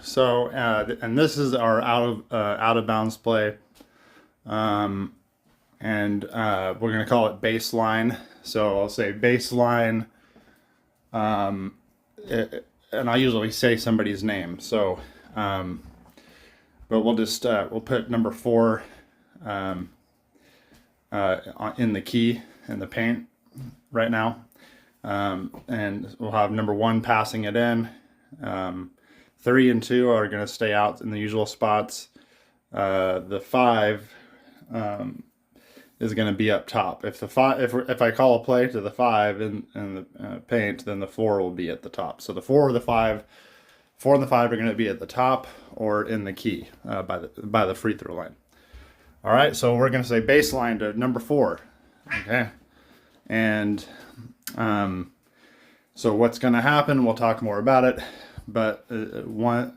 So and this is our out of bounds play, and we're gonna call it baseline. So I'll say baseline, and I usually say somebody's name. So, but we'll just we'll put number 4 in the key in the paint right now, and we'll have number 1 passing it in. 3 and 2 are going to stay out in the usual spots. The 5 is going to be up top. If I call a play to the 5 in the paint, then the 4 will be at the top. So the 4 and the 5 are going to be at the top or in the key by the free throw line. All right, so we're going to say baseline to number 4. Okay, and so what's going to happen? We'll talk more about it. But 4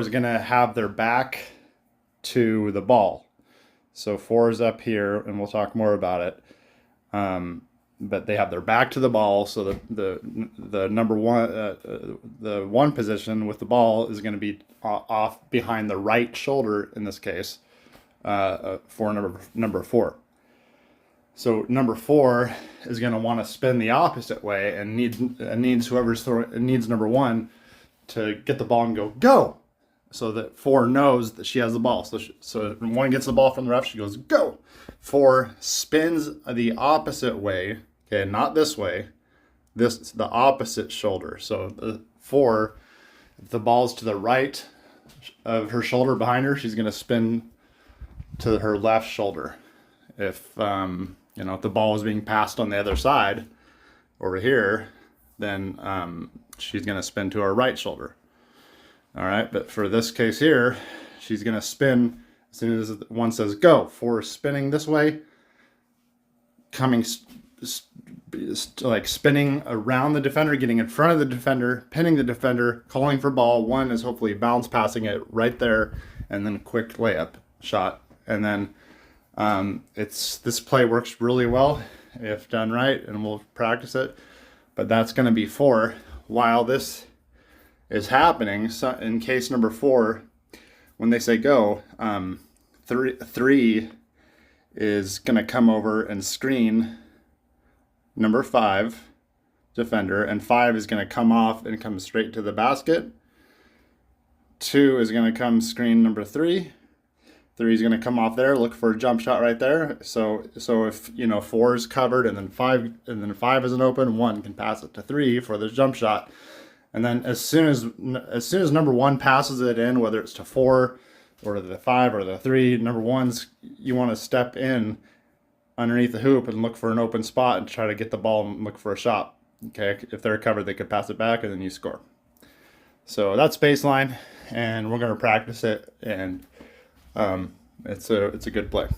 is going to have their back to the ball. So 4 is up here, and we'll talk more about it. But they have their back to the ball, so the number 1, the 1 position with the ball is going to be off behind the right shoulder in this case, for number 4. So number 4 is going to want to spin the opposite way and needs number 1 to get the ball and go, so that 4 knows that she has the ball. So when 1 gets the ball from the ref, she goes go. 4 spins the opposite way. Okay, not this way. The opposite shoulder. So the 4, if the ball's to the right of her shoulder behind her, she's going to spin to her left shoulder. If if the ball is being passed on the other side over here, then she's going to spin to her right shoulder. All right, but for this case here, she's going to spin as soon as 1 says go. 4 is spinning this way, coming like spinning around the defender, getting in front of the defender, pinning the defender, calling for ball. 1 is hopefully bounce passing it right there, and then a quick layup shot. And then this play works really well if done right, and we'll practice it. But that's going to be 4. While this is happening, so in case number 4, when they say go, 3 is going to come over and screen number 5 defender, and 5 is going to come off and come straight to the basket. 2 is going to come screen number 3. 3 is going to come off there, look for a jump shot right there. So if 4 is covered and then 5 isn't open, 1 can pass it to 3 for the jump shot. And then as soon as number 1 passes it in, whether it's to 4 or to the 5 or the 3, number 1's, you want to step in underneath the hoop and look for an open spot and try to get the ball and look for a shot. Okay, if they're covered, they could pass it back and then you score. So that's baseline, and we're going to practice it, and it's a good play.